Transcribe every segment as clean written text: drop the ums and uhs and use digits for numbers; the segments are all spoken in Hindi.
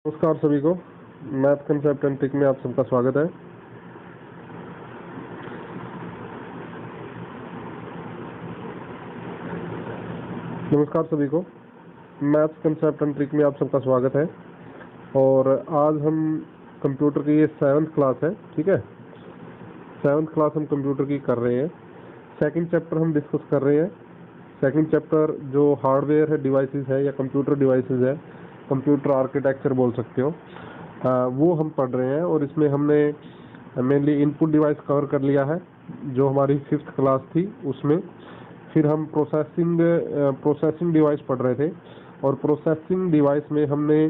नमस्कार सभी को। मैथ कंसेप्ट एंड ट्रिक में आप सबका स्वागत है। नमस्कार सभी को, मैथ कंसेप्ट एंड ट्रिक में आप सबका स्वागत है। और आज हम कंप्यूटर की ये 7th क्लास है, ठीक है। 7th क्लास हम कंप्यूटर की कर रहे हैं। सेकंड चैप्टर हम डिस्कस कर रहे हैं। सेकंड चैप्टर जो हार्डवेयर है, डिवाइसेस है या कंप्यूटर डिवाइसेस है, कंप्यूटर आर्किटेक्चर बोल सकते हो, वो हम पढ़ रहे हैं। और इसमें हमने मेनली इनपुट डिवाइस कवर कर लिया है जो हमारी 5th क्लास थी उसमें। फिर हम प्रोसेसिंग डिवाइस पढ़ रहे थे और प्रोसेसिंग डिवाइस में हमने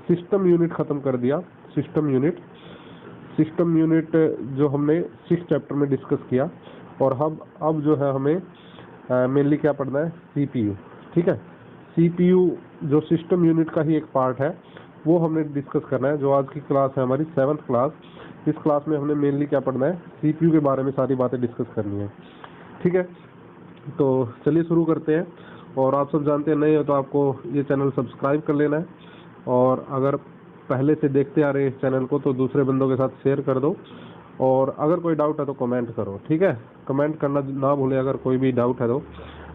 सिस्टम यूनिट ख़त्म कर दिया। सिस्टम यूनिट जो हमने 6th चैप्टर में डिस्कस किया। और अब जो है हमें मेनली क्या पढ़ना है, सीपीयू, ठीक है। सीपीयू जो सिस्टम यूनिट का ही एक पार्ट है वो हमने डिस्कस करना है। जो आज की क्लास है हमारी 7th क्लास, इस क्लास में हमने मेनली क्या पढ़ना है, सीपीयू के बारे में सारी बातें डिस्कस करनी है, ठीक है। तो चलिए शुरू करते हैं। और आप सब जानते हैं, नहीं हो तो आपको ये चैनल सब्सक्राइब कर लेना है। और अगर पहले से देखते आ रहे हैं इस चैनल को तो दूसरे बंदों के साथ शेयर कर दो। और अगर कोई डाउट है तो कमेंट करो, ठीक है। कमेंट करना ना भूलें अगर कोई भी डाउट है तो।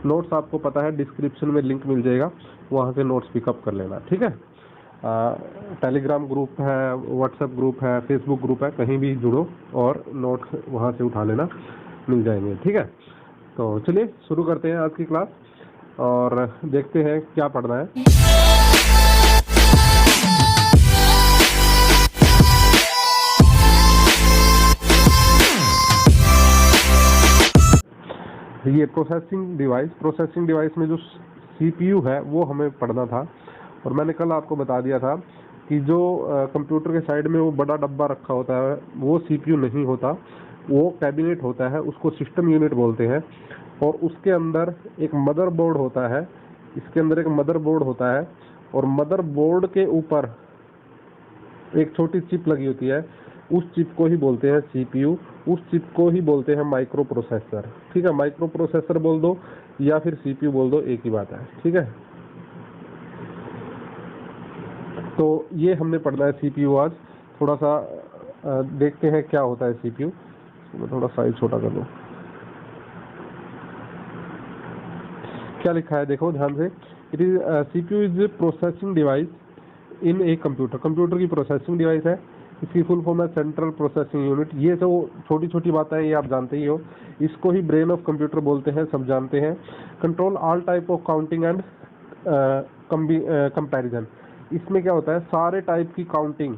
नोट्स आपको पता है डिस्क्रिप्शन में लिंक मिल जाएगा, वहाँ से नोट्स पिकअप कर लेना, ठीक है। टेलीग्राम ग्रुप है, व्हाट्सएप ग्रुप है, फेसबुक ग्रुप है, कहीं भी जुड़ो और नोट्स वहाँ से उठा लेना, मिल जाएंगे, ठीक है। तो चलिए शुरू करते हैं आज की क्लास और देखते हैं क्या पढ़ना है। ये प्रोसेसिंग डिवाइस में जो सीपीयू है वो हमें पढ़ना था। और मैंने कल आपको बता दिया था कि जो कंप्यूटर के साइड में वो बड़ा डब्बा रखा होता है वो सीपीयू नहीं होता, वो कैबिनेट होता है, उसको सिस्टम यूनिट बोलते हैं। और उसके अंदर एक मदरबोर्ड होता है, इसके अंदर एक मदरबोर्ड होता है और मदरबोर्ड के ऊपर एक छोटी चिप लगी होती है, उस चिप को ही बोलते हैं सीपीयू, उस चिप को ही बोलते हैं माइक्रो प्रोसेसर, ठीक है। माइक्रो प्रोसेसर बोल दो या फिर सीपीयू बोल दो, एक ही बात है, ठीक है। तो ये हमने पढ़ना है सीपीयू आज। थोड़ा सा देखते हैं क्या होता है सीपीयू। मैं थोड़ा साइज छोटा कर दूं। क्या लिखा है देखो ध्यान से। It is CPU is processing device in a computer की प्रोसेसिंग डिवाइस है। इसकी फुल फॉर्म है सेंट्रल प्रोसेसिंग यूनिट। ये तो छोटी छोटी बातें हैं, ये आप जानते ही हो। इसको ही ब्रेन ऑफ कंप्यूटर बोलते हैं, सब जानते हैं। Control all type of counting and comparison. इसमें क्या होता है, सारे टाइप की काउंटिंग,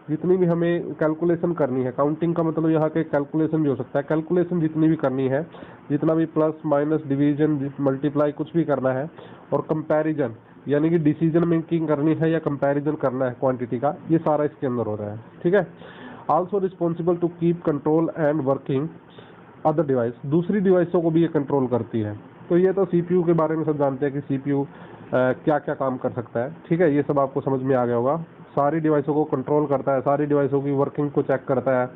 जितनी भी हमें कैलकुलेशन करनी है, काउंटिंग का मतलब यहाँ के कैलकुलेशन भी हो सकता है, कैलकुलेशन जितनी भी करनी है, जितना भी प्लस माइनस डिवीजन मल्टीप्लाई कुछ भी करना है, और कंपैरिजन यानी कि डिसीजन मेकिंग करनी है या कंपैरिजन करना है क्वांटिटी का, ये सारा इसके अंदर हो रहा है, ठीक है। Also responsible to keep control and working other device. दूसरी डिवाइसों को भी ये कंट्रोल करती है। तो ये तो सीपीयू के बारे में सब जानते हैं कि सीपीयू क्या क्या काम कर सकता है, ठीक है। ये सब आपको समझ में आ गया होगा। सारी डिवाइसों को कंट्रोल करता है, सारी डिवाइसों की वर्किंग को चेक करता है,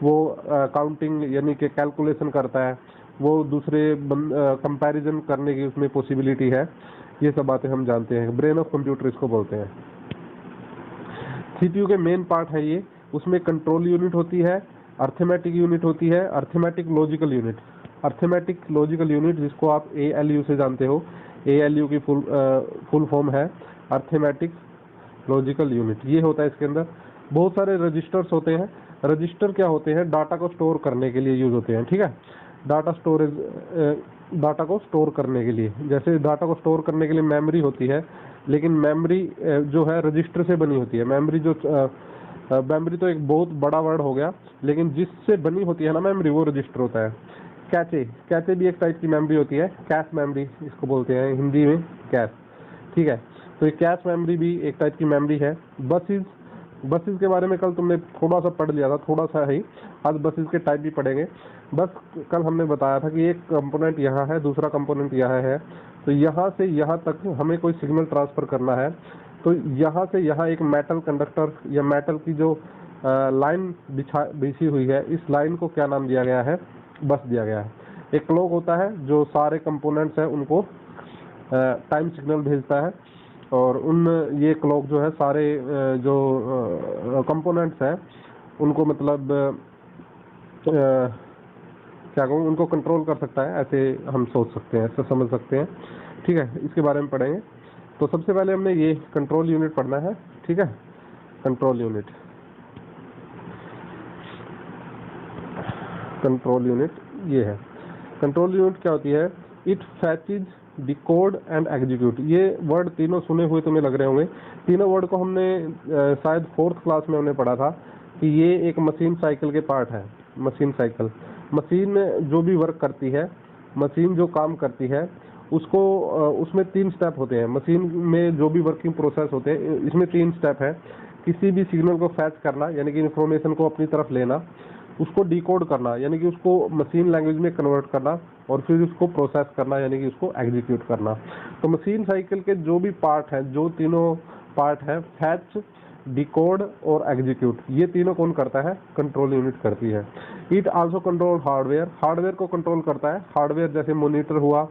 वो काउंटिंग यानी कि कैलकुलेशन करता है, वो दूसरे कंपैरिजन करने की उसमें पॉसिबिलिटी है। ये सब बातें हम जानते हैं, ब्रेन ऑफ कंप्यूटर इसको बोलते हैं। सीपीयू के मेन पार्ट है ये। उसमें कंट्रोल यूनिट होती है, अर्थमेटिक यूनिट होती है, arithmetic logical unit. Arithmetic logical unit जिसको आप एएलयू से जानते हो, एएलयू की फुल फॉर्म है अर्थमेटिक लॉजिकल यूनिट। ये होता है इसके अंदर। बहुत सारे रजिस्टर्स होते हैं। रजिस्टर क्या होते हैं, डाटा को स्टोर करने के लिए यूज होते हैं, ठीक है। डाटा को स्टोर करने के लिए, जैसे डाटा को स्टोर करने के लिए मेमोरी होती है, लेकिन मेमोरी जो है रजिस्टर से बनी होती है। मेमोरी तो एक बहुत बड़ा वर्ड हो गया, लेकिन जिससे बनी होती है ना मेमोरी, वो रजिस्टर होता है। कैचे भी एक टाइप की मेमोरी होती है, कैश मेमोरी इसको बोलते हैं हिंदी में, कैश, ठीक है। तो ये कैश मेमोरी भी एक टाइप की मेमोरी है। बसेस के बारे में कल तुमने थोड़ा सा पढ़ लिया था, थोड़ा सा ही। आज बसेस के टाइप भी पढ़ेंगे। बस कल हमने बताया था कि एक कंपोनेंट यहाँ है, दूसरा कंपोनेंट यहाँ है, तो यहाँ से यहाँ तक हमें कोई सिग्नल ट्रांसफर करना है। तो यहाँ से यहाँ एक मेटल कंडक्टर या मेटल की जो लाइन बिछी हुई है, इस लाइन को क्या नाम दिया गया है, बस दिया गया है। एक क्लॉक होता है जो सारे कंपोनेंट्स हैं उनको टाइम सिग्नल भेजता है, और उन ये क्लॉक जो है सारे जो कंपोनेंट्स हैं उनको मतलब क्या कहूँ, उनको कंट्रोल कर सकता है, ऐसे हम सोच सकते हैं, ऐसे समझ सकते हैं। ठीक है, इसके बारे में पढ़ेंगे। तो सबसे पहले हमने ये कंट्रोल यूनिट पढ़ना है। ठीक है, कंट्रोल यूनिट, कंट्रोल यूनिट ये है। कंट्रोल यूनिट क्या होती है? It fetches, decode and execute. ये वर्ड तीनों सुने हुए तुम्हें लग रहे होंगे। तीनों वर्ड को हमने शायद 4th क्लास में हमने पढ़ा था कि ये एक मशीन साइकिल के पार्ट है। मशीन साइकिल, मशीन जो भी वर्क करती है, मशीन जो काम करती है उसको उसमें 3 स्टेप होते हैं। मशीन में जो भी वर्किंग प्रोसेस होते हैं इसमें 3 स्टेप है। किसी भी सिग्नल को फैच करना यानी कि इंफॉर्मेशन को अपनी तरफ लेना, उसको डिकोड करना यानी कि उसको मशीन लैंग्वेज में कन्वर्ट करना, और फिर उसको प्रोसेस करना यानी कि उसको एग्जीक्यूट करना। तो मशीन साइकिल के जो भी पार्ट हैं, जो तीनों पार्ट हैं, फैच, डिकोड और एग्जीक्यूट, ये तीनों कौन करता है? कंट्रोल यूनिट करती है। It also control hardware, hardware को कंट्रोल करता है। हार्डवेयर जैसे मॉनिटर हुआ,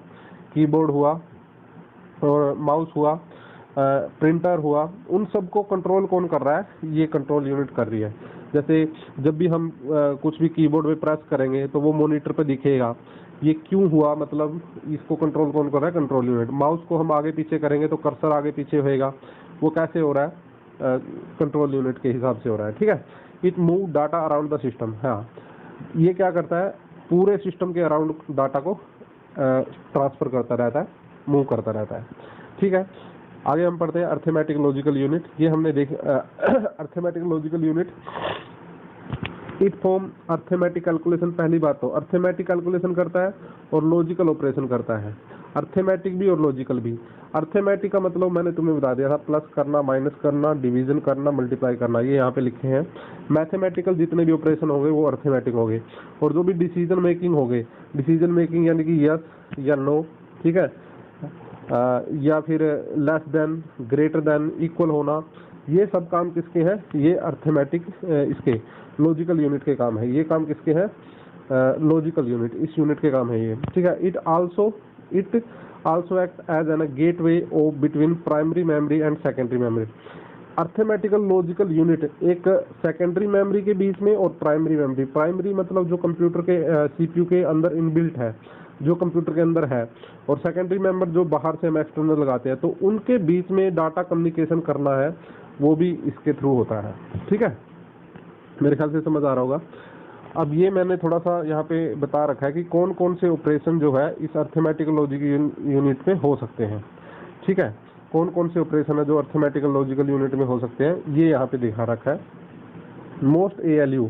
कीबोर्ड हुआ और माउस हुआ, प्रिंटर हुआ, उन सबको कंट्रोल कौन कर रहा है? ये कंट्रोल यूनिट कर रही है। जैसे जब भी हम कुछ भी कीबोर्ड पे प्रेस करेंगे तो वो मॉनिटर पे दिखेगा, ये क्यों हुआ, मतलब इसको कंट्रोल कौन कर रहा है? Control unit. माउस को हम आगे पीछे करेंगे तो कर्सर आगे पीछे होएगा, वो कैसे हो रहा है? कंट्रोल यूनिट के हिसाब से हो रहा है। ठीक है। It move data around the system, हाँ, ये क्या करता है? पूरे सिस्टम के अराउंड डाटा को ट्रांसफर करता रहता है, मूव करता रहता है। ठीक है, आगे हम पढ़ते हैं अर्थमेटिक लॉजिकल यूनिट। ये हमने देख arithmetic logical unit, it form arithmetic calculation. पहली बात तो अर्थमेटिक कैलकुलेशन करता है और लॉजिकल ऑपरेशन करता है। अर्थमेटिक भी और लॉजिकल भी। अर्थमेटिक का मतलब मैंने तुम्हें बता दिया था, प्लस करना, माइनस करना, डिवीजन करना, मल्टीप्लाई करना, ये यहाँ पे लिखे हैं। मैथमेटिकल जितने भी ऑपरेशन होंगे वो अर्थमेटिक होंगे। और जो भी डिसीजन मेकिंग होंगे, डिसीजन मेकिंग यानी कि यस या नो, ठीक है, या फिर less than, greater than, equal होना, ये सब काम किसके हैं? ये अर्थमेटिक इसके लॉजिकल यूनिट के काम है। ये काम किसके हैं? लॉजिकल यूनिट, इस यूनिट के काम है ये। ठीक है। It also act as an gateway of between primary memory and secondary memory. Arithmetical logical unit एक सेकेंडरी मेमोरी के बीच में और प्राइमरी मेमोरी, प्राइमरी मतलब जो कंप्यूटर के सीपीयू के अंदर इनबिल्ट है, जो कंप्यूटर के अंदर है, और सेकेंडरी मेंबर जो बाहर से हम एक्सटर्नल लगाते हैं, तो उनके बीच में डाटा कम्युनिकेशन करना है, वो भी इसके थ्रू होता है। ठीक है, मेरे ख्याल से समझ आ रहा होगा। अब ये मैंने थोड़ा सा यहाँ पे बता रखा है कि कौन कौन से ऑपरेशन जो है इस अर्थमेटिकल लॉजिकल यूनिट में हो सकते हैं। ठीक है, कौन कौन से ऑपरेशन है जो अर्थमेटिकल लॉजिकल यूनिट में हो सकते हैं, ये यहाँ पे दिखा रखा है। मोस्ट ALU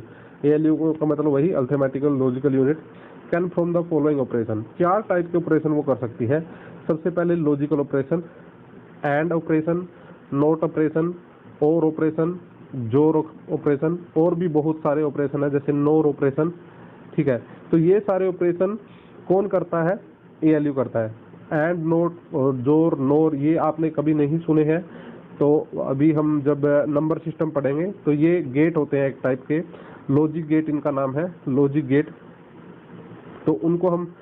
का मतलब वही arithmetical logical unit can from the following operation. 4 type के ऑपरेशन वो कर सकती है। सबसे पहले logical operation, and operation, note operation, और ऑपरेशन, जोर ऑपरेशन, और भी बहुत सारे ऑपरेशन है, जैसे नोर ऑपरेशन। ठीक है, तो ये सारे ऑपरेशन कौन करता है? ALU करता है। एंड, नोट, जोर, नोर ये आपने कभी नहीं सुने हैं, तो अभी हम जब नंबर सिस्टम पढ़ेंगे तो ये गेट होते हैं एक टाइप के, लॉजिक गेट इनका नाम है, लॉजिक गेट। तो उनको हम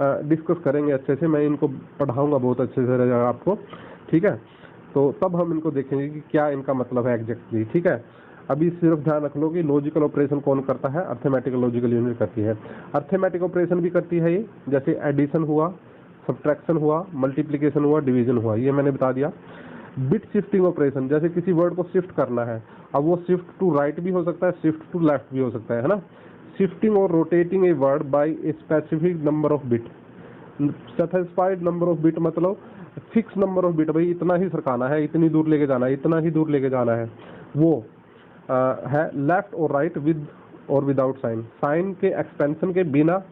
डिस्कस करेंगे अच्छे से, मैं इनको पढ़ाऊंगा बहुत अच्छे से रहेगा आपको। ठीक है, तो तब हम इनको देखेंगे कि क्या इनका मतलब है एग्जैक्टली। ठीक है, अभी सिर्फ ध्यान रख लो कि लॉजिकल ऑपरेशन कौन करता है? अर्थमेटिकल लॉजिकल यूनिट करती है। अर्थमेटिक ऑपरेशन भी करती है ये, जैसे एडिशन हुआ, सब्ट्रैक्शन हुआ, मल्टीप्लिकेशन हुआ, डिवीजन हुआ, ये मैंने बता दिया। बिट शिफ्टिंग ऑपरेशन, जैसे किसी वर्ड को शिफ्ट करना है, अब वो शिफ्ट टू राइट भी हो सकता है, शिफ्ट टू लेफ्ट भी हो सकता है ना। शिफ्टिंग और rotating a word by a specific number of bit. Specified number of bit मतलब फिक्स नंबर ऑफ बिट, भाई इतना ही सरकाना है, इतनी दूर लेके जाना है, इतना ही दूर लेके जाना है, वो है लेफ्ट और राइट, विद और विदाउट साइन, साइन के एक्सपेंशन के बिना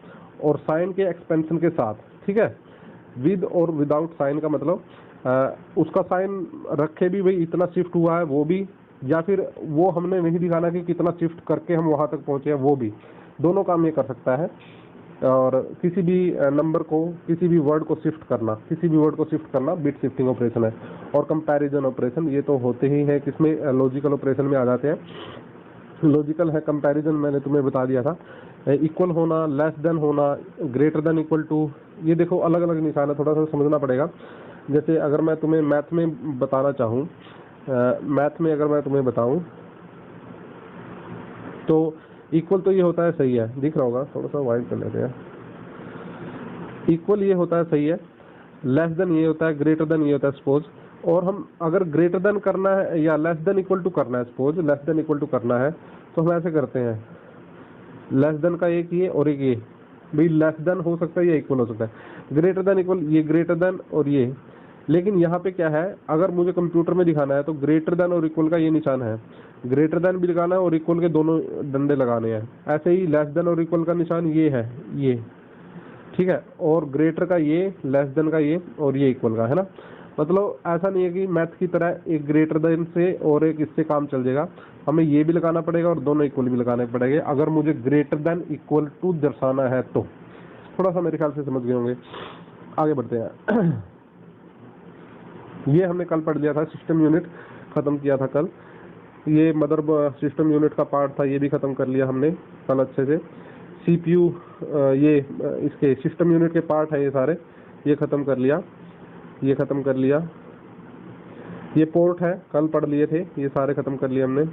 और साइन के एक्सपेंशन के साथ। ठीक है, विद और विदाउट साइन का मतलब उसका साइन रखे भी भाई इतना शिफ्ट हुआ है वो भी, या फिर वो हमने नहीं दिखाना कि कितना शिफ्ट करके हम वहां तक पहुंचे हैं वो भी, दोनों काम ये कर सकता है। और किसी भी नंबर को, किसी भी वर्ड को शिफ्ट करना, किसी भी वर्ड को शिफ्ट करना बिट शिफ्टिंग ऑपरेशन है। और कंपैरिजन ऑपरेशन, ये तो होते ही हैं, किसमें? लॉजिकल ऑपरेशन में आ जाते हैं। लॉजिकल है कंपैरिजन, मैंने तुम्हें बता दिया था। इक्वल होना, लेस देन होना, ग्रेटर देन इक्वल टू, ये देखो अलग अलग निशान है, थोड़ा सा समझना पड़ेगा। जैसे अगर मैं तुम्हें मैथ में बताना चाहूँ, मैथ में अगर मैं तुम्हें बताऊँ तो इक्वल तो ये होता है, सही है, दिख रहा होगा, थोड़ा सा वाइड कर लेते हैं। इक्वल ये होता है, सही है, लेस देन ये होता है, ग्रेटर देन ये होता है सपोज। और हम अगर ग्रेटर देन करना है या लेस देन इक्वल टू करना है, suppose less than equal to करना है तो हम ऐसे करते हैं, लेस देन का एक ये और एक ये, भाई लेस देन हो सकता है या इक्वल हो सकता है, ग्रेटर देन इक्वल, ये ग्रेटर देन और ये। लेकिन यहाँ पे क्या है, अगर मुझे कंप्यूटर में दिखाना है तो ग्रेटर देन और इक्वल का ये निशान है, ग्रेटर देन भी लगाना है और इक्वल के दोनों डंडे लगाने हैं। ऐसे ही लेस देन और इक्वल का निशान ये है, ये, ठीक है, और ग्रेटर का ये, लेस देन का ये और ये इक्वल का, है ना। मतलब ऐसा नहीं है कि मैथ की तरह एक ग्रेटर देन से और एक इससे काम चल जाएगा, हमें ये भी लगाना पड़ेगा और दोनों इक्वल भी लगाने पड़ेंगे अगर मुझे ग्रेटर देन इक्वल टू दर्शाना है तो। थोड़ा सा मेरे ख्याल से समझ गए होंगे, आगे बढ़ते हैं। ये हमने कल पढ़ लिया था, सिस्टम यूनिट खत्म किया था कल, ये मदर सिस्टम यूनिट का पार्ट था, ये भी खत्म कर लिया हमने कल अच्छे से। सीपीयू ये इसके सिस्टम यूनिट के पार्ट है ये सारे, ये खत्म कर लिया, ये खत्म कर लिया। ये पोर्ट है, कल पढ़ लिए थे, ये सारे खत्म कर लिए हमने।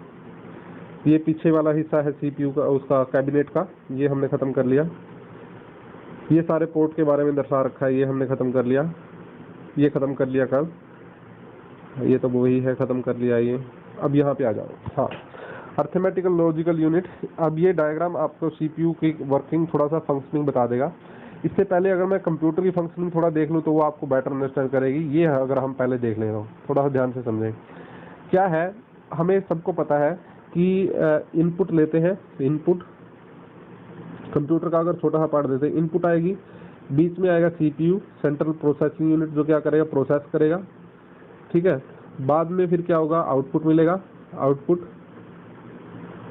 ये पीछे वाला हिस्सा है सीपीयू का, उसका कैबिनेट का, ये हमने खत्म कर लिया। ये सारे पोर्ट के बारे में दर्शा रखा है, ये हमने खत्म कर लिया, ये खत्म कर लिया कल, ये तो वही है, खत्म कर लिया ये। अब यहाँ पे आ जाओ, हाँ, अर्थमेटिकल लॉजिकल यूनिट। अब ये डायग्राम आपको सीपीयू की वर्किंग, थोड़ा सा फंक्शनिंग बता देगा। इससे पहले अगर मैं कंप्यूटर की फंक्शनिंग थोड़ा देख लूँ तो वो आपको बेटर अंडरस्टैंड करेगी। ये है, अगर हम पहले देख लें तो थोड़ा सा ध्यान से समझें। क्या है, हमें सबको पता है कि इनपुट लेते हैं, इनपुट कंप्यूटर का अगर छोटा सा पार्ट देते हैं, इनपुट आएगी, बीच में आएगा सीपीयू, सेंट्रल प्रोसेसिंग यूनिट, जो क्या करेगा, प्रोसेस करेगा, ठीक है। बाद में फिर क्या होगा, आउटपुट मिलेगा, आउटपुट,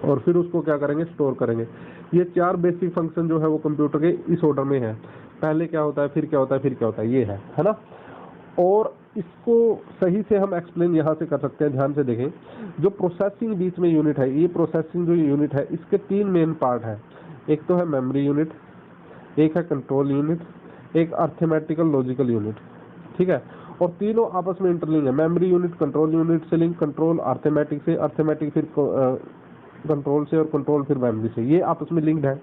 और फिर उसको क्या करेंगे, स्टोर करेंगे। ये चार बेसिक फंक्शन जो है वो कंप्यूटर के इस ऑर्डर में है, पहले क्या होता है, फिर क्या होता है, फिर क्या होता है, ये है ना। और इसको सही से हम एक्सप्लेन यहाँ से कर सकते हैं, ध्यान से देखें। जो प्रोसेसिंग बीच में यूनिट है, ये प्रोसेसिंग जो यूनिट है, इसके तीन मेन पार्ट है। एक तो है मेमोरी यूनिट, एक है कंट्रोल यूनिट, एक अर्थमेटिकल लॉजिकल यूनिट, ठीक है। और तीनों आपस में इंटरलिंक है, मेमोरी यूनिट कंट्रोल यूनिट से लिंक, कंट्रोल अर्थमेटिक से, अर्थमेटिक फिर कंट्रोल से, और कंट्रोल फिर मेमोरी से, ये आपस में लिंक्ड है।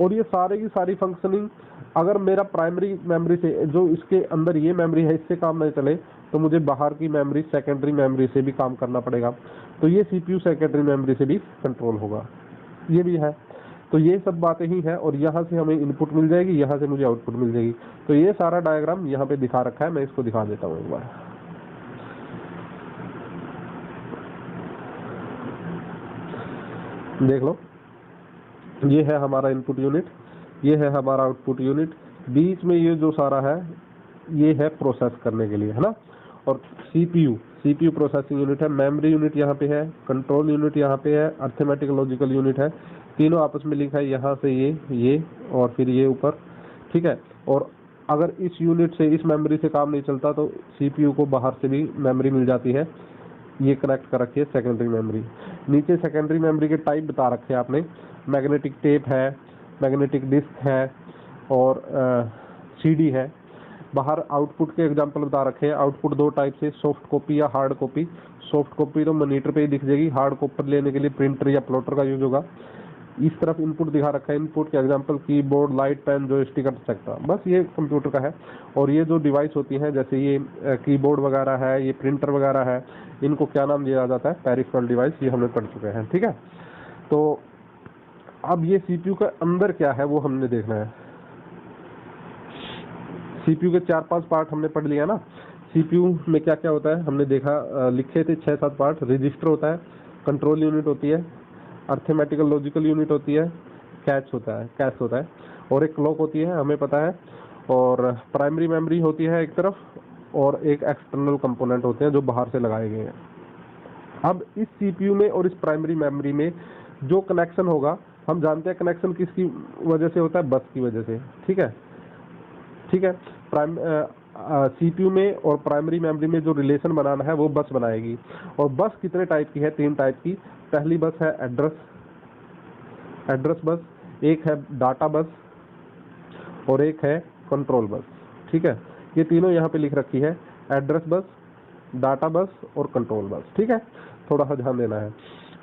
और ये सारे की सारी फंक्शनिंग, अगर मेरा प्राइमरी मेमोरी से, जो इसके अंदर ये मेमोरी है, इससे काम नहीं चले तो मुझे बाहर की मेमोरी, सेकेंडरी मेमोरी से भी काम करना पड़ेगा। तो ये सीपीयू सेकेंडरी मेमोरी से भी कंट्रोल होगा, ये भी है। तो ये सब बातें ही हैं, और यहाँ से हमें इनपुट मिल जाएगी, यहाँ से मुझे आउटपुट मिल जाएगी। तो ये सारा डायग्राम यहाँ पे दिखा रखा है, मैं इसको दिखा देता हूँ एक बार। देख लो, ये है हमारा इनपुट यूनिट, ये है हमारा आउटपुट यूनिट, बीच में ये जो सारा है ये है प्रोसेस करने के लिए, है ना। और सीपीयू प्रोसेसिंग यूनिट है, मेमोरी यूनिट यहाँ पे है, कंट्रोल यूनिट यहाँ पे है, अर्थमेटिक लॉजिकल यूनिट है, तीनों आपस में लिंक है, यहाँ से ये और फिर ये ऊपर, ठीक है। और अगर इस यूनिट से, इस मेमोरी से काम नहीं चलता तो सीपीयू को बाहर से भी मेमोरी मिल जाती है, ये कनेक्ट कर रखी है सेकेंडरी मेमोरी। नीचे सेकेंडरी मेमोरी के टाइप बता रखे हैं आपने, मैग्नेटिक टेप है, मैग्नेटिक डिस्क है, और सीडी है। बाहर आउटपुट के एग्जांपल बता रखे हैं, आउटपुट दो टाइप से, सॉफ्ट कॉपी या हार्ड कॉपी। सॉफ्ट कॉपी तो मॉनिटर पे ही दिख जाएगी, हार्ड कॉपी लेने के लिए प्रिंटर या प्लॉटर का यूज होगा। इस तरफ इनपुट दिखा रखा है, इनपुट के example keyboard, light, pen, joystick, etcetera. बस ये कंप्यूटर का है। और ये जो डिवाइस होती है, जैसे ये कीबोर्ड वगैरह है, ये प्रिंटर वगैरह है, इनको क्या नाम दिया जाता है, पेरिफेरल डिवाइस, ये हमने पढ़ चुके हैं, ठीक है। तो अब ये सीपीयू के अंदर क्या है वो हमने देखना है। सीपीयू के 4-5 पार्ट हमने पढ़ लिया ना। सीपीयू में क्या क्या होता है हमने देखा, लिखे थे 6-7 पार्ट। रजिस्टर होता है, कंट्रोल यूनिट होती है, अर्थमेटिकल लॉजिकल यूनिट होती है, कैश होता है, और एक क्लॉक होती है, हमें पता है। और प्राइमरी मेमोरी होती है एक तरफ, और एक एक्सटर्नल कंपोनेंट होते हैं जो बाहर से लगाए गए हैं। अब इस सीपीयू में और इस प्राइमरी मेमोरी में जो कनेक्शन होगा, हम जानते हैं कनेक्शन किसकी वजह से होता है, बस की वजह से, ठीक है। सीपीयू में और प्राइमरी मेमोरी में जो रिलेशन बनाना है वो बस बनाएगी। और बस कितने टाइप की है, 3 टाइप की। पहली बस है एड्रेस बस, एक है डाटा बस, और एक है कंट्रोल बस, ठीक है। ये तीनों यहाँ पे लिख रखी है। एड्रेस बस, डाटा बस और कंट्रोल बस। ठीक है, थोड़ा सा ध्यान देना है।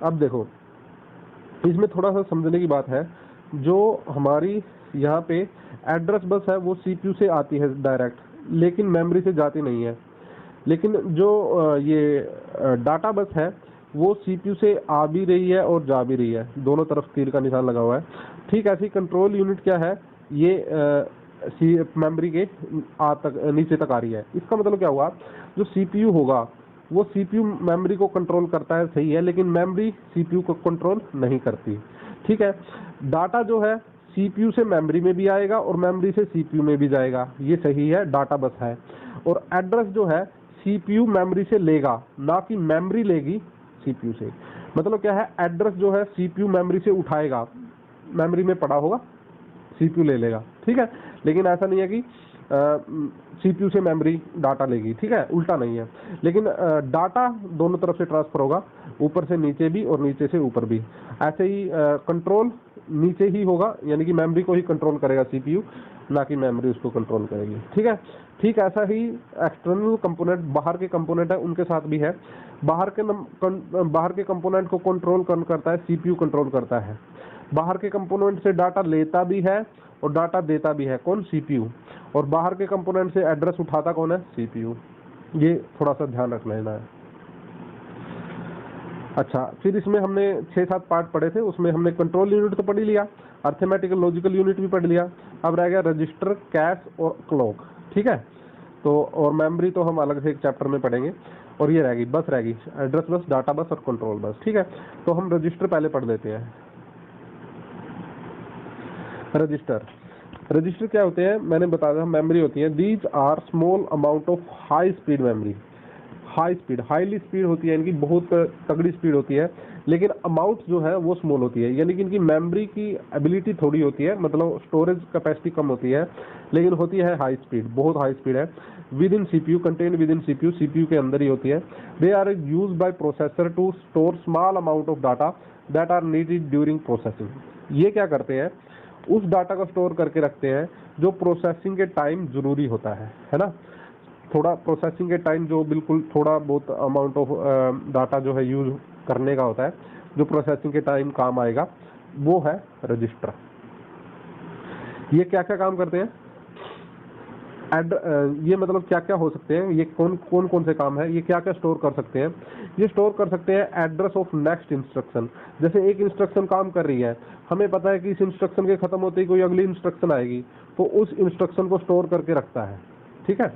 अब देखो इसमें थोड़ा सा समझने की बात है, जो हमारी यहाँ पे एड्रेस बस है वो सीपीयू से आती है डायरेक्ट, लेकिन मेमोरी से जाती नहीं है। लेकिन जो ये डाटा बस है वो सीपीयू से आ भी रही है और जा भी रही है, दोनों तरफ तीर का निशान लगा हुआ है। ठीक ऐसी कंट्रोल यूनिट क्या है, ये मेमोरी के नीचे तक आ रही है। इसका मतलब क्या हुआ, जो सीपीयू होगा वो सीपीयू मेमोरी को कंट्रोल करता है, सही है, लेकिन मेमोरी सीपीयू को कंट्रोल नहीं करती। ठीक है, डाटा जो है सीपीयू से मेमोरी में भी आएगा और मेमोरी से सीपीयू में भी जाएगा, ये सही है, डाटा बस है। और एड्रेस जो है सीपीयू मेमोरी से लेगा, ना कि मेमोरी लेगी सीपीयू से। मतलब क्या है, एड्रेस जो है सीपीयू मेमोरी से उठाएगा, मेमोरी में पड़ा होगा सीपीयू ले लेगा। ठीक है, लेकिन ऐसा नहीं है कि सीपीयू से मेमोरी डाटा लेगी। ठीक है, उल्टा नहीं है। लेकिन डाटा दोनों तरफ से ट्रांसफर होगा, ऊपर से नीचे भी और नीचे से ऊपर भी। ऐसे ही कंट्रोल नीचे ही होगा, यानी कि मेमोरी को ही कंट्रोल करेगा सीपीयू, ना कि मेमोरी उसको कंट्रोल करेगी। ठीक है, ठीक ऐसा ही एक्सटर्नल कंपोनेंट, बाहर के कंपोनेंट है, उनके साथ भी है। बाहर के कंपोनेंट को कंट्रोल कौन करता है, सीपीयू कंट्रोल करता है। बाहर के कंपोनेंट से डाटा लेता भी है और डाटा देता भी है, कौन, सीपीयू। और बाहर के कंपोनेंट से एड्रेस उठाता कौन है, सीपीयू। ये थोड़ा सा ध्यान रख लेना है। अच्छा, फिर इसमें हमने 6-7 पार्ट पढ़े थे, उसमें हमने कंट्रोल यूनिट तो पढ़ ही लिया, अर्थमेटिकल लॉजिकल यूनिट भी पढ़ लिया। अब रह गया रजिस्टर, कैश और क्लॉक। ठीक है, तो और मेमोरी तो हम अलग से एक चैप्टर में पढ़ेंगे। और ये रहेगी बस, रहेगी एड्रेस बस, डाटा बस और कंट्रोल बस। ठीक है, तो हम रजिस्टर पहले पढ़ लेते हैं। रजिस्टर क्या होते हैं, मैंने बताया था, मेमोरी होती है। These are small amount of high speed memory. Highly speed होती है, इनकी बहुत तगड़ी स्पीड होती है, लेकिन अमाउंट जो है वो स्मॉल होती है, यानी कि इनकी मेमोरी की एबिलिटी थोड़ी होती है, मतलब स्टोरेज कैपेसिटी कम होती है, लेकिन होती है हाई स्पीड, बहुत हाई स्पीड है। Within CPU, contain within CPU, CPU के अंदर ही होती है। They are use by processor to store small amount of data that are needed during processing. ये क्या करते हैं, उस डाटा को स्टोर करके रखते हैं जो प्रोसेसिंग के टाइम जरूरी होता है ना। थोड़ा प्रोसेसिंग के टाइम जो बिल्कुल थोड़ा बहुत अमाउंट ऑफ डाटा जो है यूज करने का होता है, जो प्रोसेसिंग के टाइम काम आएगा, वो है रजिस्टर। ये क्या क्या काम करते हैं, ये मतलब क्या क्या हो सकते हैं, ये कौन से काम है, ये क्या क्या स्टोर कर सकते हैं। ये स्टोर कर सकते हैं एड्रेस ऑफ नेक्स्ट इंस्ट्रक्शन। जैसे एक इंस्ट्रक्शन काम कर रही है, हमें पता है कि इस इंस्ट्रक्शन के खत्म होते ही कोई अगली इंस्ट्रक्शन आएगी, तो उस इंस्ट्रक्शन को स्टोर करके रखता है। ठीक है,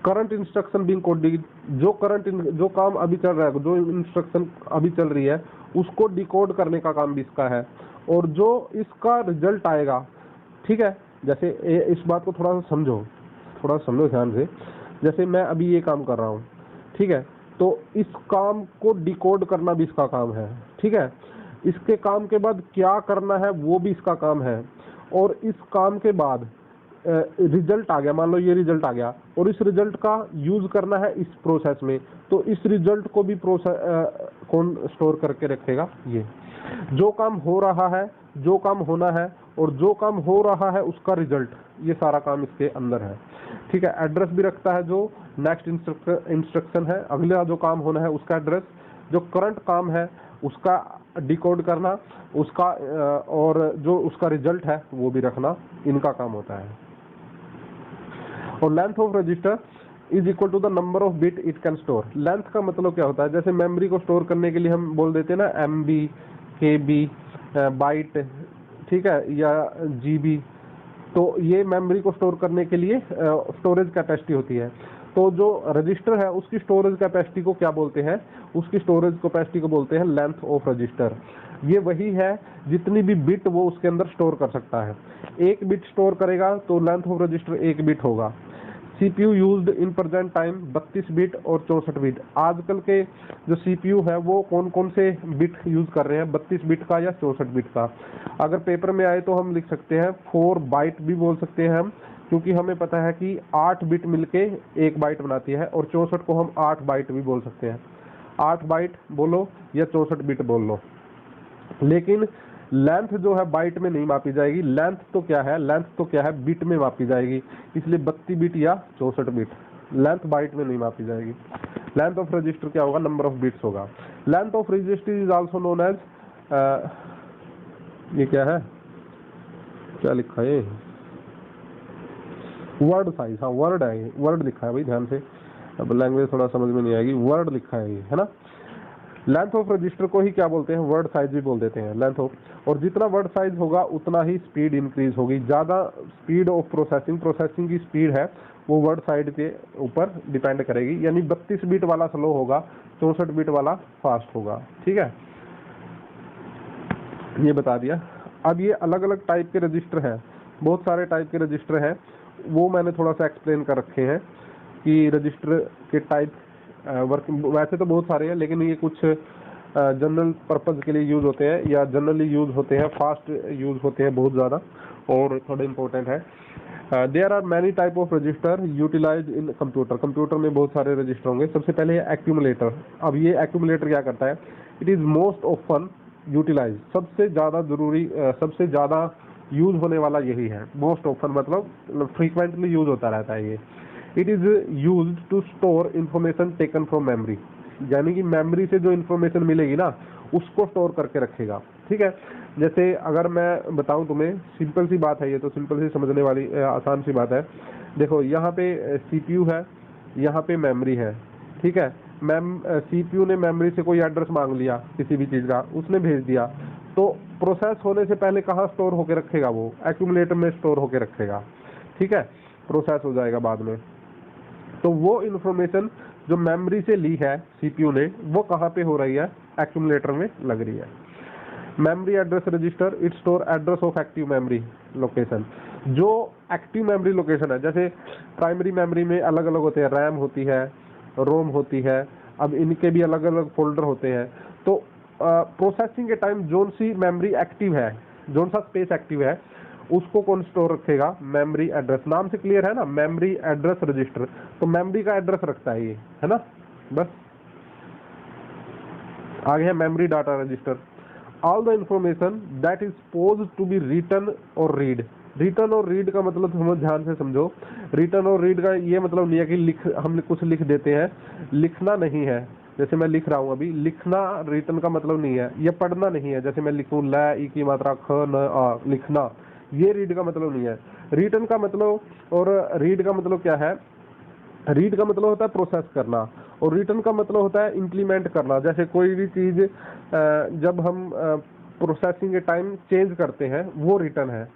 करंट इंस्ट्रक्शन बीइंग कोडेड, जो काम अभी चल रहा है, जो इंस्ट्रक्शन अभी चल रही है, उसको डिकोड करने का काम भी इसका है। और जो इसका रिजल्ट आएगा, ठीक है, जैसे इस बात को थोड़ा सा समझो ध्यान से। जैसे मैं अभी ये काम कर रहा हूँ, ठीक है, तो इस काम को डिकोड करना भी इसका काम है। ठीक है, इसके काम के बाद क्या करना है वो भी इसका काम है। और इस काम के बाद रिजल्ट आ गया, मान लो ये रिजल्ट आ गया, और इस रिजल्ट का यूज करना है इस प्रोसेस में, तो इस रिजल्ट को भी कौन स्टोर करके रखेगा, ये। जो काम हो रहा है, जो काम होना है, और जो काम हो रहा है उसका रिजल्ट, ये सारा काम इसके अंदर है। ठीक है, एड्रेस भी रखता है, जो नेक्स्ट इंस्ट्रक्शन है, अगला जो काम होना है उसका एड्रेस, जो करंट काम है उसका डिकोड करना, उसका और जो उसका रिजल्ट है वो भी रखना, इनका काम होता है। और length of register is equal to the number of bit it can store. Length का मतलब क्या होता है, जैसे मेमोरी को स्टोर करने के लिए हम बोल देते हैं ना MB, KB, बाइट, ठीक है, या GB। तो ये मेमोरी को स्टोर करने के लिए स्टोरेज कैपेसिटी होती है। तो जो रजिस्टर है उसकी स्टोरेज कैपेसिटी को क्या बोलते हैं, उसकी स्टोरेज कैपेसिटी को बोलते हैं लेंथ ऑफ रजिस्टर। ये वही है जितनी भी बिट वो उसके अंदर स्टोर कर सकता है। एक बिट स्टोर करेगा तो लेंथ ऑफ रजिस्टर 1 बिट होगा। CPU used in present time 32 bit और 64 बिट। आजकल के जो सीपीयू है वो कौन कौन से बिट यूज कर रहे हैं, 32 बिट का या 64 बिट का। अगर पेपर में आए तो हम लिख सकते हैं 4 बाइट भी बोल सकते हैं हम, क्योंकि हमें पता है कि 8 बिट मिलके 1 बाइट बनाती है, और 64 को हम 8 बाइट भी बोल सकते हैं। 8 बाइट बोलो या 64 बिट बोल लो, लेकिन लेंथ जो है बाइट में नहीं मापी जाएगी। लेंथ तो क्या है, बिट में मापी जाएगी, इसलिए 32 बिट या 64 बिट लेंथ बाइट में नहीं मापी जाएगी। लेंथ ऑफ रजिस्टर क्या होगा, नंबर ऑफ बिट्स होगा। Length of register is also known as, ये क्या है, क्या लिखा है, वर्ड साइज। हाँ वर्ड है, वर्ड लिखा है भाई, ध्यान से, अब लैंग्वेज थोड़ा समझ में नहीं आएगी, वर्ड लिखा है ये, है ना। लेंथ ऑफ रजिस्टर को ही क्या बोलते हैं, वर्ड साइज भी बोल देते हैं, लेंथ ऑफ। और जितना वर्ड साइज होगा उतना ही स्पीड इंक्रीज होगी। ज़्यादा स्पीड ऑफ प्रोसेसिंग की स्पीड है वो वर्ड साइज के ऊपर डिपेंड करेगी। यानी 32 बिट वाला स्लो होगा, 64 बिट वाला फास्ट होगा। ठीक है, ये बता दिया। अब ये अलग अलग टाइप के रजिस्टर हैं, बहुत सारे टाइप के रजिस्टर हैं, वो मैंने थोड़ा सा एक्सप्लेन कर रखे हैं कि रजिस्टर के टाइप वर्किंग। वैसे तो बहुत सारे हैं, लेकिन ये कुछ जनरल पर्पज के लिए यूज होते हैं या जनरली यूज होते हैं, फास्ट यूज होते हैं बहुत ज़्यादा, और थोड़े इंपॉर्टेंट है। There are many type of register utilise in computer. Computer में बहुत सारे रजिस्टर होंगे। सबसे पहले है एक्यूमुलेटर। अब ये एक्यूमुलेटर क्या करता है, it is most often utilise, सबसे ज़्यादा जरूरी, सबसे ज़्यादा यूज होने वाला यही है। मोस्ट ऑफन मतलब फ्रीक्वेंटली यूज होता रहता है ये। It is used to store information taken from memory, यानी कि मेमोरी से जो इंफॉर्मेशन मिलेगी ना उसको स्टोर करके रखेगा। ठीक है, जैसे अगर मैं बताऊं तुम्हें, सिंपल सी बात है ये, तो सिंपल सी समझने वाली आसान सी बात है। देखो यहाँ पे सीपीयू है, यहाँ पे मेमोरी है। ठीक है, सीपीयू ने मेमोरी से कोई एड्रेस मांग लिया किसी भी चीज़ का, उसने भेज दिया, तो प्रोसेस होने से पहले कहाँ स्टोर होकर रखेगा, वो एक्यूमुलेटर में स्टोर होकर रखेगा। ठीक है, प्रोसेस हो जाएगा बाद में। तो वो इन्फॉर्मेशन जो मेमोरी से ली है सीपीयू ने, वो कहाँ पे हो रही है, एक्यूमुलेटर में लग रही है। Memory address register, it store address of active memory location. जो एक्टिव मेमोरी लोकेशन है, जैसे प्राइमरी मेमोरी में अलग अलग होते हैं, रैम होती है, रोम होती है, अब इनके भी अलग अलग फोल्डर होते हैं। तो प्रोसेसिंग के टाइम जोन सी मेमोरी एक्टिव है, जोन सा स्पेस एक्टिव है, उसको कौन स्टोर रखेगा, मेमोरी एड्रेस। नाम से क्लियर है ना, मेमोरी एड्रेस रजिस्टर, तो मेमोरी का एड्रेस रखता है ये, है ना। बस आगे है memory data register. All the information that is supposed to be written और रीड। रिटर्न और रीड का मतलब हम ध्यान से समझो। रिटर्न और रीड का ये मतलब नहीं है कि हम कुछ लिख देते हैं, लिखना नहीं है। जैसे मैं लिख रहा हूँ अभी, लिखना रिटर्न का मतलब नहीं है। ये पढ़ना नहीं है, जैसे मैं लिखूँ ल ई की मात्रा ख न आ, लिखना, ये रीड का मतलब नहीं है। रिटर्न का मतलब और रीड का मतलब क्या है, रीड का मतलब होता है प्रोसेस करना, और रिटर्न का मतलब होता है इम्प्लीमेंट करना। जैसे कोई भी चीज़ जब हम प्रोसेसिंग के टाइम चेंज करते हैं, वो रिटर्न है।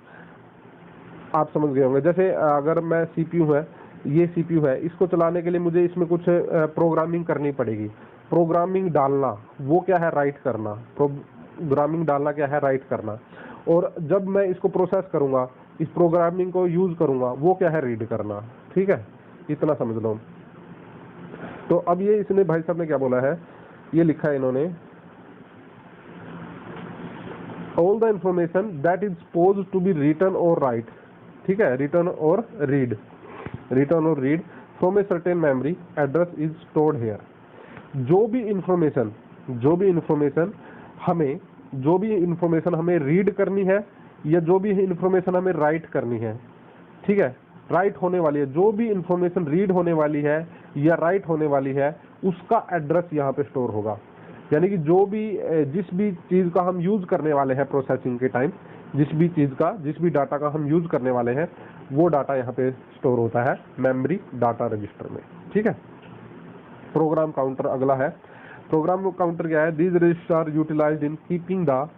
आप समझ गए होंगे। जैसे अगर मैं सीपीयू है, ये सीपीयू है, इसको चलाने के लिए मुझे इसमें कुछ प्रोग्रामिंग करनी पड़ेगी। प्रोग्रामिंग डालना वो क्या है, राइट करना। प्रोग्रामिंग डालना क्या है, राइट करना। और जब मैं इसको प्रोसेस करूंगा, इस प्रोग्रामिंग को यूज करूंगा, वो क्या है, रीड करना। ठीक है, इतना समझ लो। तो अब ये इसने भाई साहब ने क्या बोला है, ये लिखा है इन्होंने, all the information that is supposed to be written और राइट। ठीक है, रिटर्न और रीड, रिटर्न और read from a certain memory address is stored here. जो भी इंफॉर्मेशन हमें रीड करनी है, या जो भी इंफॉर्मेशन हमें राइट करनी है, ठीक है, राइट होने वाली है, जो भी इंफॉर्मेशन रीड होने वाली है या राइट होने वाली है, उसका एड्रेस यहाँ पे स्टोर होगा। यानी कि जो भी जिस भी चीज़ का हम यूज करने वाले हैं प्रोसेसिंग के टाइम, जिस भी डाटा का हम यूज करने वाले हैं, वो डाटा यहाँ पे स्टोर होता है मेमोरी डाटा रजिस्टर में। ठीक है, प्रोग्राम काउंटर अगला है। प्रोग्राम काउंटर क्या है, these register are utilised in keeping the